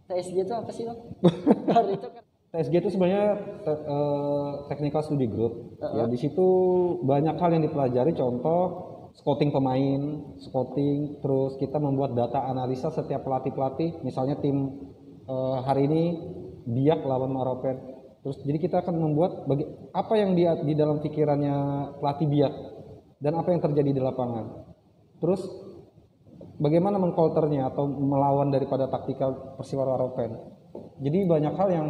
TSG itu apa sih bang? Baru itu kan. TSG itu sebenarnya Technical Study Group. Ya di situ banyak hal yang dipelajari, contoh scouting pemain, scouting, terus kita membuat data analisa setiap pelatih-pelatih, misalnya tim hari ini Biak lawan Maropen. Terus jadi kita akan membuat apa yang di dalam pikirannya pelatih Biak dan apa yang terjadi di lapangan. Terus bagaimana mengcounternya atau melawan daripada taktikal Persiwa Maropen. Jadi banyak hal yang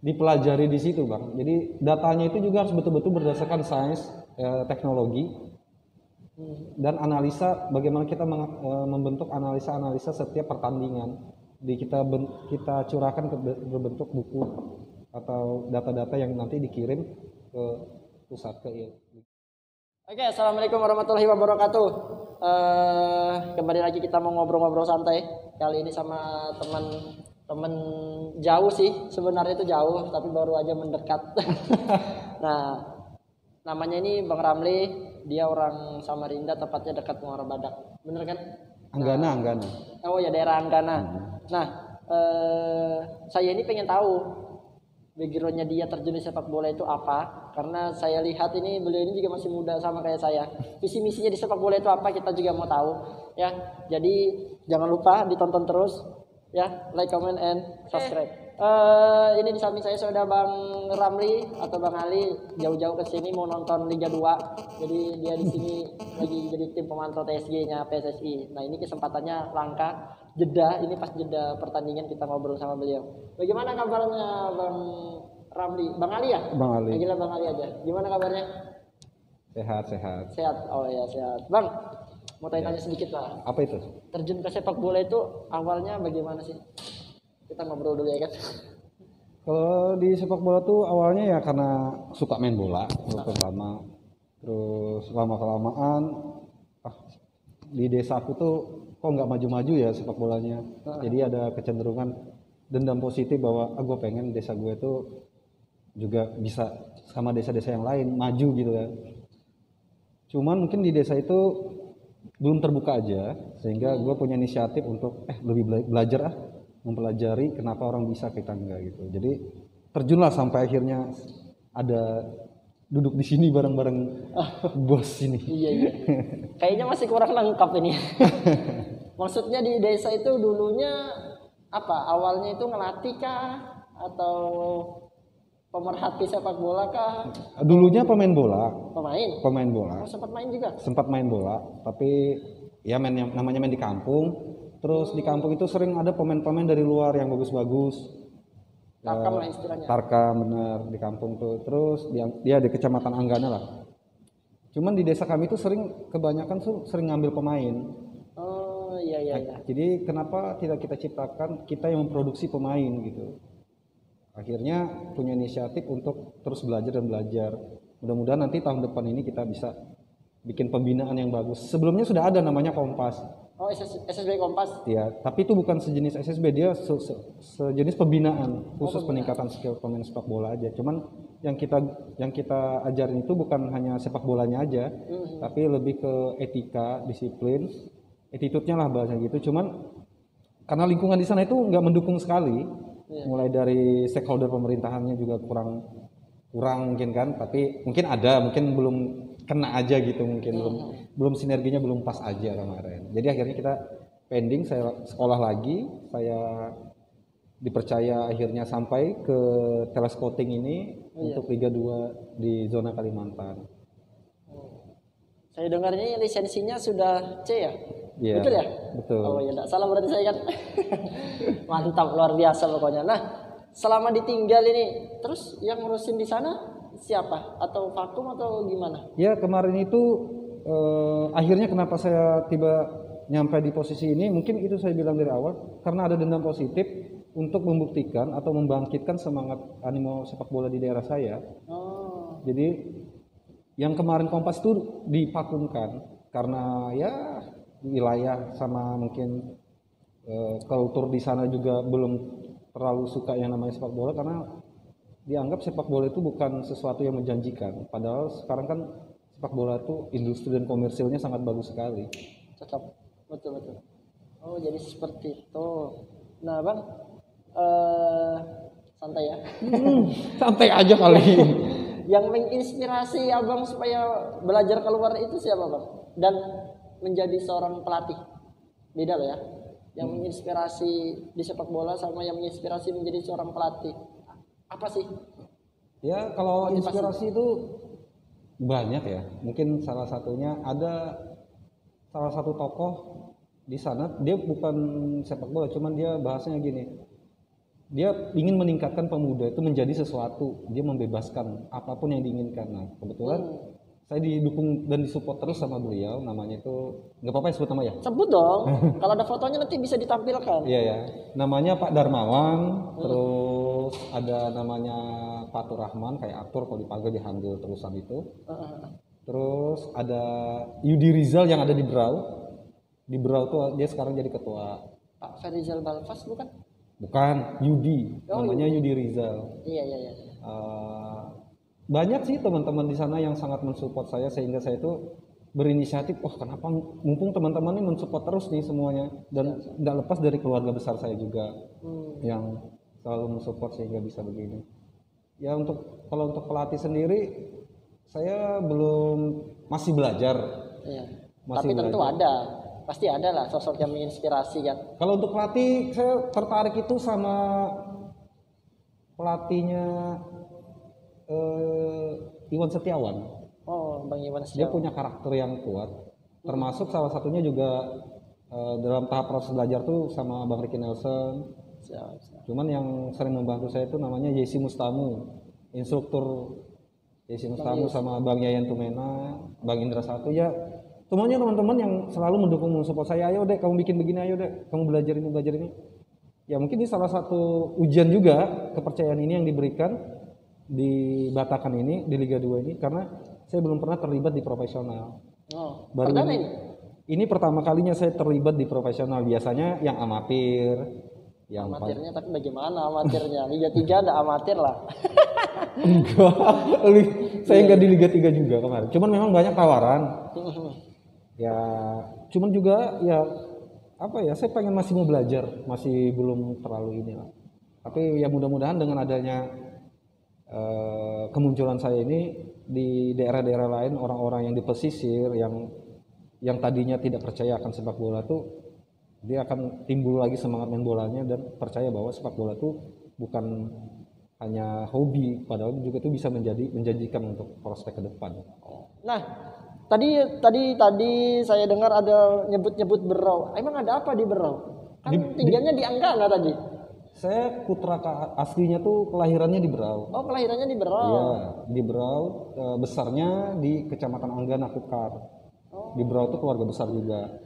dipelajari di situ bang. Jadi datanya itu juga harus betul-betul berdasarkan sains, teknologi, dan analisa. Bagaimana kita membentuk analisa setiap pertandingan. Kita curahkan ke berbentuk buku atau data-data yang nanti dikirim ke pusat ke. Oke, assalamualaikum warahmatullahi wabarakatuh. Kembali lagi kita mau ngobrol-ngobrol santai. Kali ini sama teman jauh sih, sebenarnya itu jauh tapi baru aja mendekat. Nah, namanya ini Bang Ramli, dia orang Samarinda, tepatnya dekat Muara Badak, bener kan? Anggana. Oh ya, daerah Anggana. Nah, saya ini pengen tahu backgroundnya dia terjun di sepak bola itu apa, karena saya lihat ini beliau ini juga masih muda sama kayak saya. Visi misinya di sepak bola itu apa, kita juga mau tahu ya. Jadi jangan lupa ditonton terus ya, like, comment, and subscribe. Ini di samping saya sudah Bang Ramli atau Bang Ali, jauh-jauh ke sini mau nonton Liga 2. Jadi dia di sini lagi jadi tim pemantau TSG-nya PSSI. Nah, ini kesempatannya langka. Ini pas jeda pertandingan kita ngobrol sama beliau. Bagaimana kabarnya Bang Ramli? Bang Ali ya? Bang Ali. Gila Bang Ali aja. Gimana kabarnya? Sehat. Sehat. Oh ya, sehat. Bang, mau tanya sedikit lah. Apa itu? Terjun ke sepak bola itu awalnya bagaimana sih? Kita ngobrol dulu ya kan. Kalau di sepak bola tuh awalnya ya karena suka main bola pertama. Terus lama-kelamaan di desa aku tuh kok nggak maju-maju ya sepak bolanya. Jadi ada kecenderungan dendam positif bahwa gue pengen desa gue tuh juga bisa sama desa-desa yang lain maju gitu kan. Cuman mungkin di desa itu belum terbuka aja, sehingga gue punya inisiatif untuk lebih belajar mempelajari kenapa orang bisa, kita enggak gitu. Jadi terjunlah sampai akhirnya ada duduk di sini bareng-bareng bos ini. Iya. Kayaknya masih kurang lengkap ini. Maksudnya di desa itu dulunya apa? Awalnya itu ngelatih kah atau pemerhati sepak bola kah? Dulunya pemain bola. Pemain bola. Oh, sempat main juga? Sempat main bola, tapi ya namanya main di kampung. Terus di kampung itu sering ada pemain-pemain dari luar yang bagus-bagus. Tarkam lah istilahnya. Tarkam bener di kampung tuh. Terus dia di kecamatan Anggana lah. Cuman di desa kami tuh kebanyakan sering ngambil pemain. Oh iya. Jadi kenapa tidak kita ciptakan kita yang memproduksi pemain gitu. Akhirnya punya inisiatif untuk terus belajar. Mudah-mudahan nanti tahun depan ini kita bisa bikin pembinaan yang bagus. Sebelumnya sudah ada namanya Kompas. Oh, SSB Kompas. Ya, tapi itu bukan sejenis SSB, dia sejenis pembinaan khusus peningkatan skill pemain sepak bola aja. Cuman yang kita ajarin itu bukan hanya sepak bolanya aja, tapi lebih ke etika, disiplin, attitude-nya lah bahasa gitu. Cuman karena lingkungan di sana itu nggak mendukung sekali, mulai dari stakeholder pemerintahannya juga kurang mungkin kan, tapi mungkin belum kena aja gitu, mungkin belum sinerginya belum pas aja kemarin. Jadi akhirnya kita pending, saya sekolah lagi, saya dipercaya akhirnya sampai ke telescouting ini untuk Liga 2 di zona Kalimantan. Saya dengarnya lisensinya sudah C ya? Iya. Betul ya? Betul. Oh ya, enggak salah berarti saya kan. Mantap, luar biasa pokoknya. Nah, selama ditinggal ini, terus yang ngurusin di sana siapa? Atau vakum atau gimana? Ya kemarin itu akhirnya kenapa saya nyampe di posisi ini, mungkin itu saya bilang dari awal, karena ada dendam positif untuk membuktikan atau membangkitkan semangat animo sepak bola di daerah saya. Jadi yang kemarin Kompas itu divakumkan karena ya wilayah sama mungkin kultur di sana juga belum terlalu suka yang namanya sepak bola, karena dianggap sepak bola itu bukan sesuatu yang menjanjikan. Padahal sekarang kan sepak bola itu industri dan komersilnya sangat bagus sekali. Cocok, betul. Oh jadi seperti itu. Nah bang, santai ya. Santai aja kali. Yang menginspirasi abang supaya belajar keluar itu siapa bang? Dan menjadi seorang pelatih, beda loh ya. Yang menginspirasi di sepak bola sama yang menginspirasi menjadi seorang pelatih, apa sih? Ya kalau Motivasi. inspirasi itu banyak ya. Mungkin salah satunya ada salah satu tokoh di sana, dia bukan sepak bola, cuman dia bahasanya gini. Dia ingin meningkatkan pemuda itu menjadi sesuatu, dia membebaskan apapun yang diinginkan. Nah kebetulan saya didukung dan disupport terus sama beliau, namanya itu nggak apa-apa ya sebut nama ya. Sebut dong. Kalau ada fotonya nanti bisa ditampilkan. Iya ya, namanya Pak Darmawan, terus ada namanya Fatur Rahman kayak aktor kalau dipanggil dipanggil terusan itu. Terus ada Yudi Rizal yang ada di Berau. Di Berau tuh dia sekarang jadi ketua. Pak Ferizal Balfas bukan? Bukan, Yudi. Namanya Yudi Rizal. Iya. Banyak sih teman-teman di sana yang sangat mensupport saya sehingga saya itu berinisiatif, kenapa mumpung teman-teman ini mensupport terus nih semuanya dan tidak lepas dari keluarga besar saya juga yang selalu mensupport sehingga bisa begini. Ya kalau untuk pelatih sendiri saya masih belajar. Iya. Masih Tapi tentu ada. Pasti ada lah sosok yang menginspirasi kan. Kalau untuk pelatih saya tertarik itu sama pelatihnya Iwan Setiawan. Oh, Bang Iwan Dia Setiawan. punya karakter yang kuat. Termasuk salah satunya juga dalam tahap proses belajar tuh sama Bang Ricky Nelson. Siap. Cuman yang sering membantu saya itu namanya Yesi Mustamu, instruktur Yesi Mustamu sama Bang Yayan Tumena, Bang Indra Satu ya. Semuanya teman-teman yang selalu mendukung mensupport saya, ayo deh kamu bikin begini, ayo deh kamu belajar ini. Ya mungkin ini salah satu ujian juga kepercayaan ini yang diberikan di Batakan ini, di Liga 2 ini, karena saya belum pernah terlibat di profesional. Oh, Baru perdana ini pertama kalinya saya terlibat di profesional. Biasanya yang amatir, yang amatirnya, tapi bagaimana amatirnya? Liga 3 ada amatir lah. enggak, saya enggak di Liga 3 juga kemarin. Cuman memang banyak tawaran. Ya, cuman juga ya apa ya? Saya pengen masih mau belajar, masih belum terlalu ini lah. Tapi ya mudah-mudahan dengan adanya kemunculan saya ini di daerah-daerah lain, orang-orang yang di pesisir yang tadinya tidak percaya akan sepak bola tuh dia akan timbul lagi semangat main bolanya dan percaya bahwa sepak bola tuh bukan hanya hobi, padahal juga itu bisa menjanjikan untuk prospek ke depan. Nah, tadi saya dengar ada nyebut Berau. Emang ada apa di Berau? Kan tinggalnya di Anggana tadi. Saya putra aslinya tuh kelahirannya di Berau. Oh, kelahirannya di Berau. Iya, di Berau, besarnya di Kecamatan Anggana Kukar. Di Berau tuh keluarga besar juga.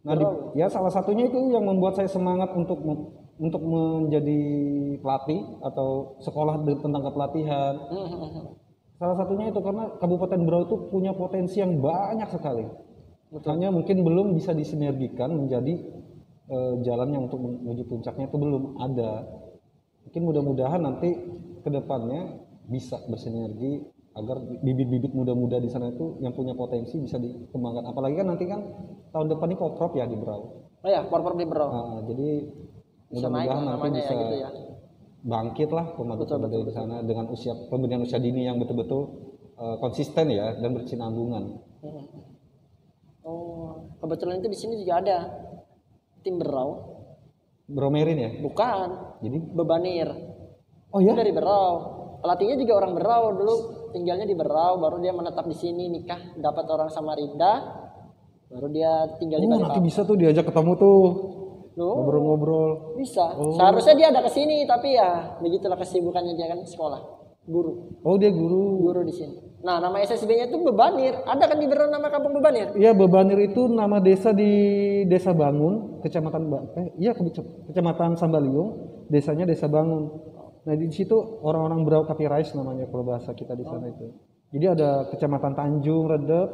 Nah, ya salah satunya itu yang membuat saya semangat untuk menjadi pelatih atau sekolah tentang kepelatihan. Salah satunya itu karena Kabupaten Berau itu punya potensi yang banyak sekali. Hanya mungkin belum bisa disinergikan menjadi jalan yang untuk menuju puncaknya itu belum ada. Mungkin mudah-mudahan nanti ke depannya bisa bersinergi agar bibit-bibit muda-muda di sana itu yang punya potensi bisa dikembangkan. Apalagi kan nanti kan tahun depan ini Porprov ya di Berau. Oh ya, Porprov di Berau. Nah, jadi mudah-mudahan nanti bisa ya, gitu ya. bangkit lah pemuda di sana dengan pembinaan usia dini yang betul-betul konsisten ya dan berkesinambungan. Oh, kebetulan itu di sini juga ada tim Berau. Bromerin ya? Bukan. Jadi Bebanir. Oh ya? Itu dari Berau. Pelatihnya juga orang Berau dulu, tinggalnya di Berau, baru dia menetap di sini, nikah, dapat orang Samarinda, baru dia tinggal di Balikpapan. Nanti bisa tuh diajak ketemu tuh. Ngobrol-ngobrol. Bisa. Seharusnya dia ada ke sini, tapi ya begitulah kesibukannya dia kan sekolah, guru. Oh, dia guru. Guru di sini. Nah, nama SSB-nya itu Bebanir. Ada kan di Berau nama kampung Bebanir? Iya, Bebanir itu nama desa di Desa Bangun, Kecamatan Kecamatan Sambaliung, desanya Desa Bangun. Nah, di situ orang-orang Berau Kapirais namanya kalau bahasa kita di sana itu. Jadi ada Kecamatan Tanjung, Redep,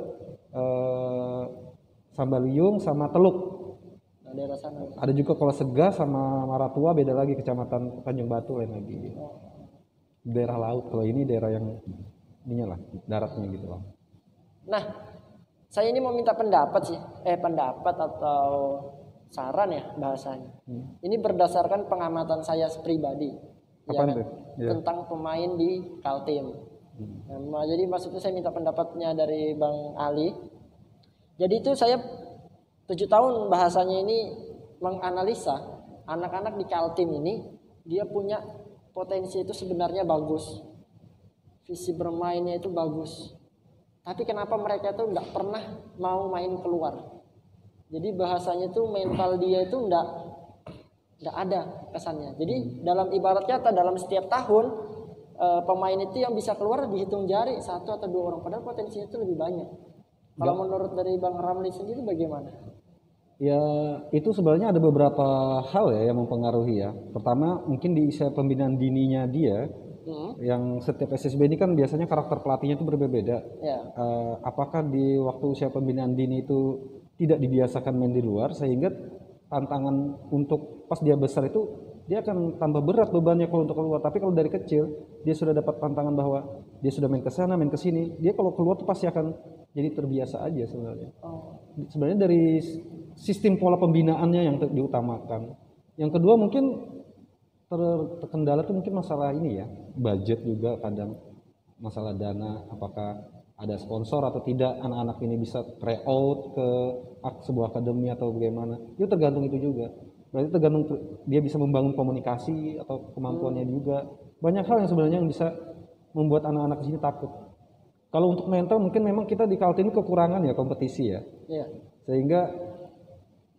Sambaliung sama Teluk. Daerah sana. Ada juga kalau Sega sama Maratua beda lagi Kecamatan Tanjung Batu lain lagi. Daerah laut, kalau ini daerah yang ininya lah, daratnya gitu loh. Nah, saya ini mau minta pendapat sih. Pendapat atau saran ya bahasanya. Ini berdasarkan pengamatan saya pribadi. Apaan kan? tuh? Iya. Tentang pemain di Kaltim. Nah, jadi maksudnya saya minta pendapatnya dari Bang Ali. Jadi itu saya 7 tahun bahasanya ini menganalisa anak-anak di Kaltim ini dia punya potensi itu sebenarnya bagus, visi bermainnya itu bagus, tapi kenapa mereka itu nggak pernah mau main keluar. Jadi bahasanya itu mental dia itu nggak ada kesannya. Jadi dalam ibarat kata dalam setiap tahun pemain itu yang bisa keluar dihitung jari 1 atau 2 orang, padahal potensinya itu lebih banyak. Kalau menurut dari Bang Ramli sendiri bagaimana? Ya, itu sebenarnya ada beberapa hal ya yang mempengaruhi ya. Pertama, mungkin di usia pembinaan dininya dia, yang setiap SSB ini kan biasanya karakter pelatihnya itu berbeda. Ya. Apakah di waktu usia pembinaan dini itu tidak dibiasakan main di luar, sehingga tantangan untuk pas dia besar itu dia akan tambah berat bebannya kalau untuk keluar. Tapi kalau dari kecil dia sudah dapat tantangan bahwa dia sudah main ke sana, main ke sini, dia kalau keluar tuh pasti akan jadi terbiasa aja sebenarnya. Sebenarnya dari sistem pola pembinaannya yang diutamakan. Yang kedua mungkin terkendala tuh mungkin masalah ini ya, budget juga kadang, masalah dana, apakah ada sponsor atau tidak, anak-anak ini bisa tryout ke sebuah akademi atau bagaimana. Itu tergantung itu juga. Berarti tergantung dia bisa membangun komunikasi atau kemampuannya juga. Banyak hal yang sebenarnya yang bisa membuat anak-anak di sini takut. Kalau untuk mental mungkin memang kita di Kaltim kekurangan ya kompetisi ya. Iya. Sehingga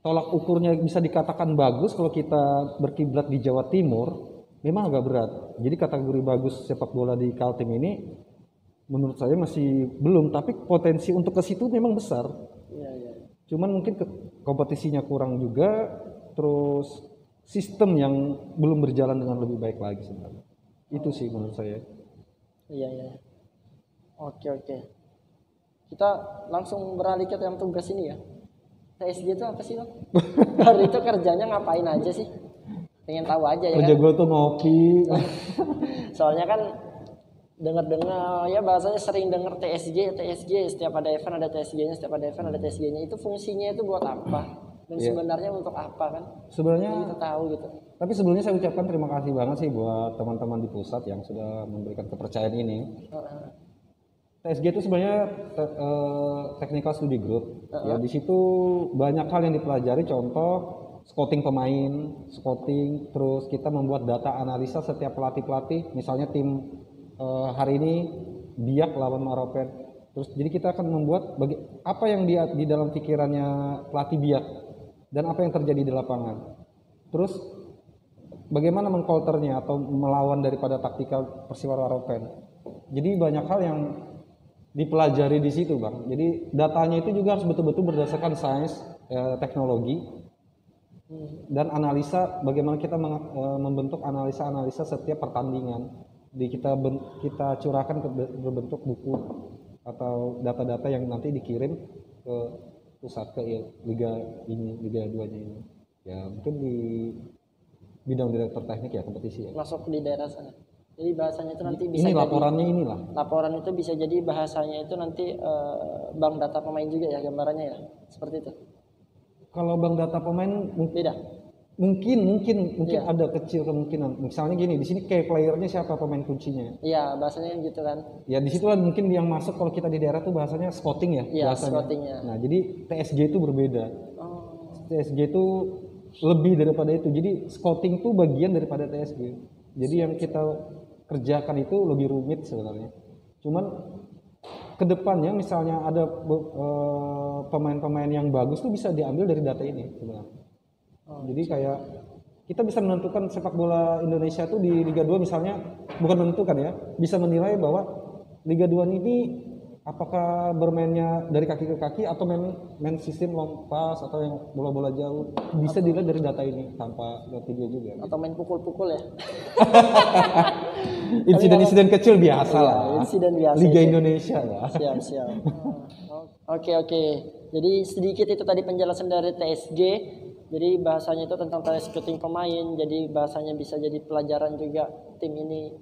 tolak ukurnya bisa dikatakan bagus kalau kita berkiblat di Jawa Timur, memang agak berat. Jadi kategori bagus sepak bola di Kaltim ini menurut saya masih belum, tapi potensi untuk ke situ memang besar. Iya. Cuman mungkin kompetisinya kurang juga, terus sistem yang belum berjalan dengan lebih baik lagi sebenarnya. Itu sih menurut saya. Iya. Oke. Kita langsung beralih ke yang tugas ini ya. TSG itu apa sih Bang? Hari itu kerjanya ngapain aja sih? Pengen tahu aja ya. Kerja kan? gue tuh ngopi. Soalnya kan dengar ya bahasanya sering dengar TSG setiap ada event ada TSG-nya, setiap ada event ada TSG-nya. Itu fungsinya itu buat apa? Dan sebenarnya untuk apa kan? Sebenarnya kita tahu gitu. Tapi sebelumnya saya ucapkan terima kasih banget sih buat teman-teman di pusat yang sudah memberikan kepercayaan ini. TSG itu sebenarnya Technical Study Group. Ya di situ banyak hal yang dipelajari, contoh scouting pemain, terus kita membuat data analisa setiap pelatih-pelatih. Misalnya tim hari ini Biak lawan Maropen. Terus jadi kita akan membuat apa yang di dalam pikirannya pelatih Biak dan apa yang terjadi di lapangan. Terus bagaimana mengcounternya atau melawan daripada taktikal Persiwa Maropen. Jadi banyak hal yang dipelajari di situ Bang. Jadi datanya itu juga harus betul-betul berdasarkan sains, teknologi dan analisa. Bagaimana kita membentuk analisa setiap pertandingan. Kita curahkan berbentuk buku atau data-data yang nanti dikirim ke pusat, ke Liga 2-nya ini. Ya mungkin di bidang direktur teknik ya kompetisi ya. Masuk di daerah sana. Jadi bahasanya itu nanti bisa ini laporannya jadi, inilah. Laporan itu bisa jadi bahasanya itu nanti bank data pemain juga ya gambarannya ya. Seperti itu. Kalau bank data pemain beda. Mungkin ada kecil kemungkinan. Misalnya gini, di sini key playernya siapa pemain kuncinya? Iya, bahasanya gitu kan. Ya di situ mungkin yang masuk kalau kita di daerah tuh bahasanya scouting ya. Iya, bahasanya. scoutingnya. Nah, jadi TSG itu berbeda. TSG itu lebih daripada itu. Jadi scouting itu bagian daripada TSG. Jadi yang kita kerjakan itu lebih rumit sebenarnya. Cuman kedepannya misalnya ada pemain-pemain yang bagus tuh bisa diambil dari data ini sebenarnya. Jadi kayak kita bisa menentukan sepak bola Indonesia tuh di Liga 2 misalnya, bukan menentukan ya, bisa menilai bahwa Liga 2 ini apakah bermainnya dari kaki ke kaki atau main sistem long pass atau yang bola-bola jauh, bisa dilihat dari data ini tanpa video juga. Atau main pukul-pukul ya. Insiden-insiden kecil biasa lah. Insiden biasa. Liga Indonesia lah. Siap. Oke. Jadi sedikit itu tadi penjelasan dari TSG. Jadi bahasanya itu tentang scouting pemain. Jadi bahasanya bisa jadi pelajaran juga tim ini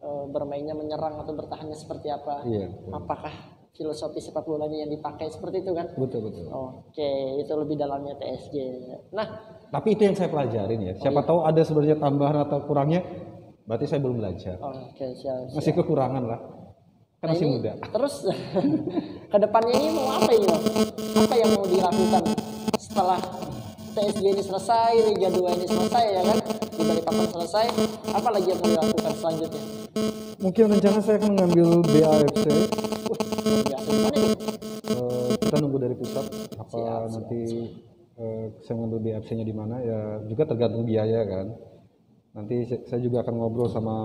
bermainnya menyerang atau bertahannya seperti apa. Iya. Apakah filosofi sepak bola yang dipakai seperti itu kan? Betul. Oke, itu lebih dalamnya TSJ. Nah, Tapi itu yang saya pelajarin ya. Siapa tahu ada sebenarnya tambahan atau kurangnya, berarti saya belum belajar. oke, siap. Masih kekurangan lah. Kan masih ini muda. Terus kedepannya ini mau apa ini Bang? Apa yang mau dilakukan setelah TSJ ini selesai, Liga 2 ini selesai ya kan? Di Balikpapan selesai, apa lagi yang mau dilakukan selanjutnya? Mungkin rencana saya akan mengambil BAFC. Biasa gimana nih? Kita nunggu dari pusat apa Siap. nanti saya ngambil BAFC-nya di mana ya, juga tergantung biaya kan. Nanti saya juga akan ngobrol sama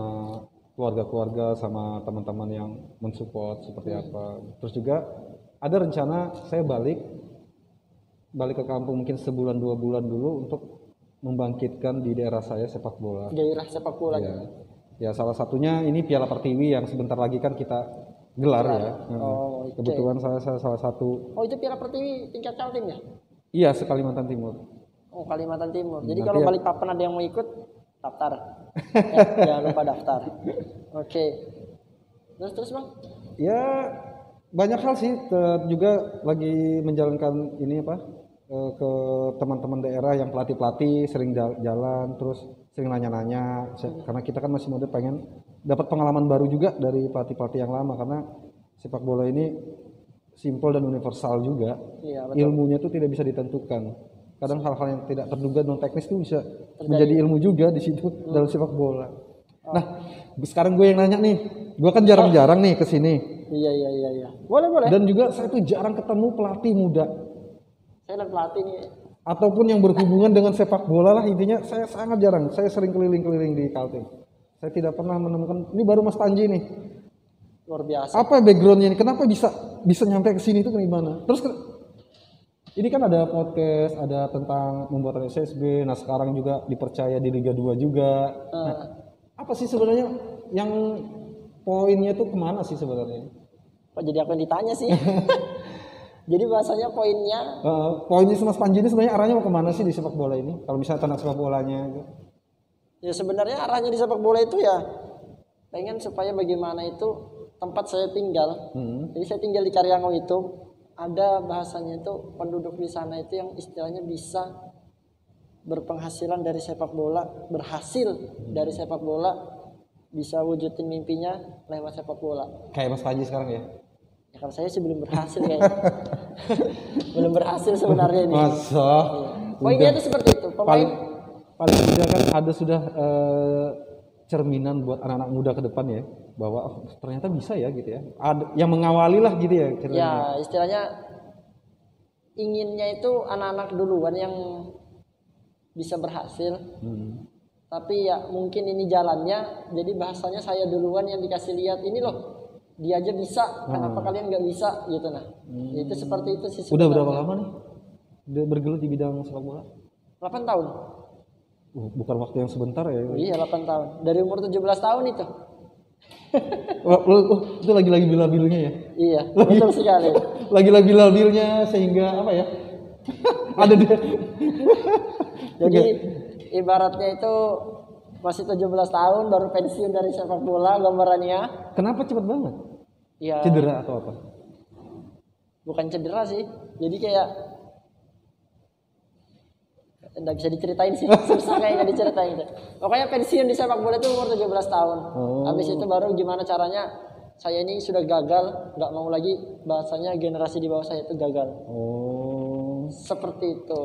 keluarga-keluarga, sama teman-teman yang mensupport seperti apa. Terus juga ada rencana saya balik ke kampung mungkin sebulan 2 bulan dulu untuk membangkitkan di daerah saya sepak bola. Gairah sepak bola. Ya salah satunya ini Piala Pertiwi yang sebentar lagi kan kita gelar ya. Oke. Kebetulan saya salah satu. Oh, itu Piala Pertiwi tingkat Kaltim ya? Iya, se-Kalimantan Timur. Oh, Kalimantan Timur. Jadi Nanti kalau ya. Balikpapan ada yang mau ikut, daftar. Jangan lupa daftar. Oke. Terus Bang? Ya banyak hal sih, juga lagi menjalankan ini apa ke teman-teman daerah yang pelatih sering jalan, terus sering nanya-nanya karena kita kan masih muda, pengen dapat pengalaman baru juga dari pelatih yang lama, karena sepak bola ini simpel dan universal juga. Iya, betul. Ilmunya tuh tidak bisa ditentukan. Kadang hal-hal yang tidak terduga non teknis itu bisa menjadi ilmu juga di situ dalam sepak bola. Nah, sekarang gue yang nanya nih. Gue kan jarang-jarang nih ke sini. Iya. Boleh. Dan juga saya tuh jarang ketemu pelatih muda. Saya dan pelatih nih. Ataupun yang berhubungan dengan sepak bola lah, intinya saya sangat jarang. Saya sering keliling-keliling di Kaltim. Saya tidak pernah menemukan. Ini baru Mas Panji nih. Luar biasa. Apa backgroundnya ini? Kenapa bisa nyampe ke sini itu gimana? Terus ini kan ada podcast, ada tentang membuat SSB. Nah sekarang juga dipercaya di Liga 2 juga. Nah, apa sih sebenarnya yang poinnya tuh kemana sih sebenarnya? Kok jadi aku yang ditanya sih? Jadi bahasanya poinnya? Poinnya Mas Panji ini sebenarnya arahnya mau kemana sih di sepak bola ini? Kalau misalnya tentang sepak bolanya gitu. Ya sebenarnya arahnya di sepak bola itu ya pengen supaya bagaimana itu tempat saya tinggal. Jadi saya tinggal di Karyango itu, ada bahasanya itu penduduk di sana itu yang istilahnya bisa berpenghasilan dari sepak bola, berhasil dari sepak bola, bisa wujudin mimpinya lewat sepak bola. Kayak Mas Panji sekarang ya? Ya kalau saya sih belum berhasil kayaknya. Belum berhasil sebenarnya ini. Masa? Iya. Poinnya itu seperti itu. Paling tidak kan ada sudah cerminan buat anak-anak muda ke depan ya, bahwa ternyata bisa ya gitu ya. Ada yang mengawali lah gitu ya. Ya istilahnya inginnya itu anak-anak duluan yang bisa berhasil. Tapi ya mungkin ini jalannya, jadi bahasanya saya duluan yang dikasih lihat, ini loh dia aja bisa, kenapa kalian nggak bisa gitu. Nah itu seperti itu sih. Udah berapa lama nih bergelut di bidang sepak bola? 8 tahun. Bukan waktu yang sebentar ya. Iya 8 tahun, dari umur 17 tahun itu. Itu lagi-lagi bil-bilnya ya? Iya betul sekali. Lagi-lagi bil-bilnya sehingga apa ya? Ada dia. Jadi ibaratnya itu masih 17 tahun baru pensiun dari sepak bola gambarannya. Kenapa cepet banget? Ya, cedera atau apa? Bukan cedera sih. Jadi kayak nggak bisa diceritain sih. Susah kayaknya diceritain. Pokoknya pensiun di sepak bola itu umur 17 tahun. Habis itu baru gimana caranya saya ini sudah gagal, nggak mau lagi bahasanya generasi di bawah saya itu gagal. Seperti itu.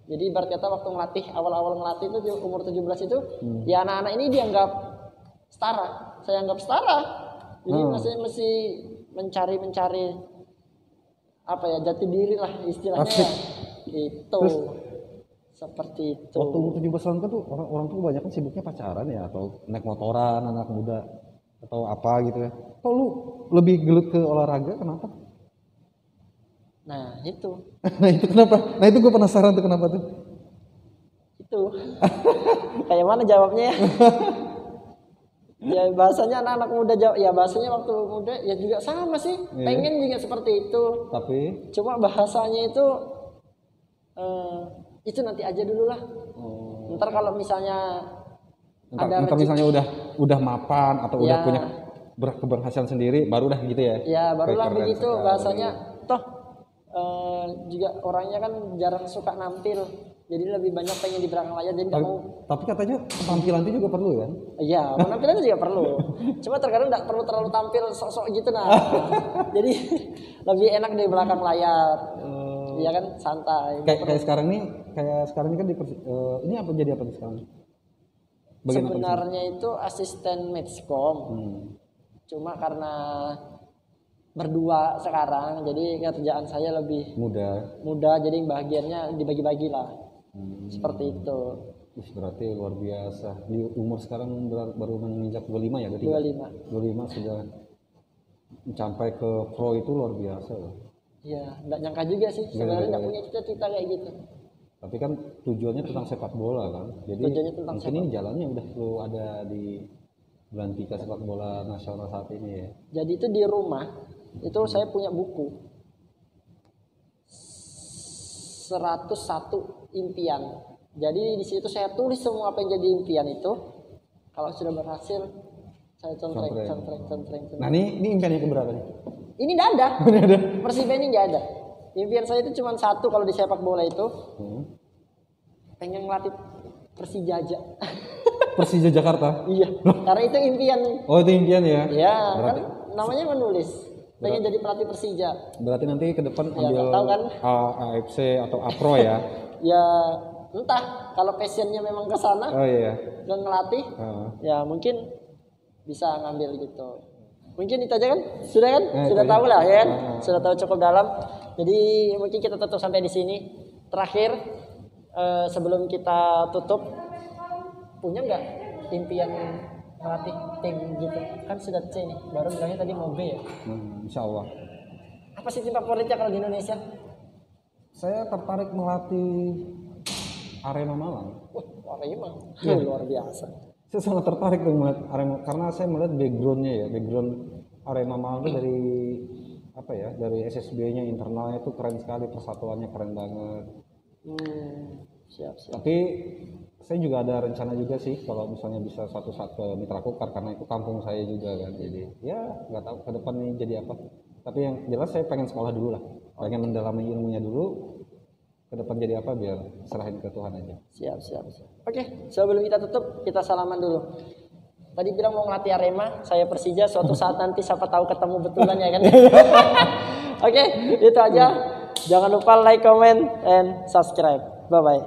Jadi ibarat kata waktu ngelatih, awal-awal ngelatih itu umur 17 itu, ya anak-anak ini dianggap setara. Saya anggap setara. Jadi masih mencari apa ya, jati diri lah istilahnya. Ya. Itu. Terus, seperti itu. Waktu umur 17 tahun kan tuh orang tuh kebanyakan sibuknya pacaran ya, atau naik motoran anak muda atau apa gitu ya. Kok lu lebih gelut ke olahraga, kenapa? Nah itu. Nah itu kenapa? Nah itu gue penasaran tuh kenapa tuh? Itu. Kayak mana jawabnya ya? Ya bahasanya anak-anak muda jawab. Ya bahasanya waktu muda ya juga sama sih. Pengen juga seperti itu. Tapi cuma bahasanya itu nanti aja dulu lah. Ntar kalau misalnya misalnya udah mapan atau udah punya berkeberhasilan sendiri, baru dah gitu ya. Ya barulah Keren begitu sekali. bahasanya. Toh juga orangnya kan jarang suka nampil, jadi lebih banyak pengen di belakang layar, jadi nggak Tapi, mau. tapi katanya penampilan itu juga perlu kan? Iya, penampilan juga perlu. Cuma terkadang nggak perlu terlalu tampil sok-sok gitu nah. Jadi lebih enak di belakang layar. Iya kan, santai. Kayak sekarang ini kan ini apa jadi apa nih sekarang? Bagian apa di sini? Sebenarnya itu asisten matchcom. Cuma karena berdua sekarang, jadi kerjaan saya lebih mudah, jadi bagiannya dibagi-bagi lah. Seperti itu. Berarti luar biasa. Di umur sekarang baru menginjak 25 ya? 25 sudah mencapai ke pro, itu luar biasa loh. Iya, nggak nyangka juga sih. Sebenarnya nggak punya cita-cita kayak gitu. Tapi kan tujuannya tentang sepak bola kan. Jadi mungkin ini jalannya udah perlu ada di Belantika sepak bola nasional saat ini ya. Jadi itu di rumah itu saya punya buku 101 impian. Jadi di situ saya tulis semua apa yang jadi impian itu. Kalau sudah berhasil saya contreng. Nah ini impian yang keberapa nih? Ini nggak ada. Persib ini nggak ada. Impian saya itu cuma satu kalau di sepak bola itu. Pengen ngelatih Persija aja. Persija Jakarta? Iya, karena itu impian. Oh itu impian ya? Iya, kan namanya menulis. Pengen jadi pelatih Persija. Berarti nanti ke depan Ya, ambil tahu kan? AFC atau APRO ya? Ya entah, kalau passionnya memang ke sana, Oh iya. ke ngelatih, ya mungkin bisa ngambil gitu. Mungkin itu aja kan? Sudah kan? Sudah tahu lah ya kan? Sudah tahu cukup dalam. Jadi mungkin kita tutup sampai di sini. Terakhir, sebelum kita tutup, punya nggak impian melatih tim gitu? Kan sudah C nih, baru bilangnya tadi mau B ya? Insya Allah. Apa sih tim favoritnya kalau di Indonesia? Saya tertarik melatih Arema Malang. Arema, luar biasa. Saya sangat tertarik dengan melihat Arema karena saya melihat background Arema Malang itu dari apa ya, dari SSB-nya internalnya itu keren sekali, persatuannya keren banget. Siap. Tapi saya juga ada rencana juga sih kalau misalnya bisa suatu saat ke Mitra Kukar karena itu kampung saya juga kan. Jadi ya nggak tahu ke depan ini jadi apa. Tapi yang jelas saya pengen sekolah dulu lah, pengen mendalami ilmunya dulu. Ke depan jadi apa biar serahin ke Tuhan aja. Siap. Oke, sebelum kita tutup kita salaman dulu. Tadi bilang mau ngelatih Arema, saya Persija, suatu saat nanti siapa tahu ketemu betulan ya kan. Oke, itu aja. Jangan lupa like, comment, and subscribe. Bye bye.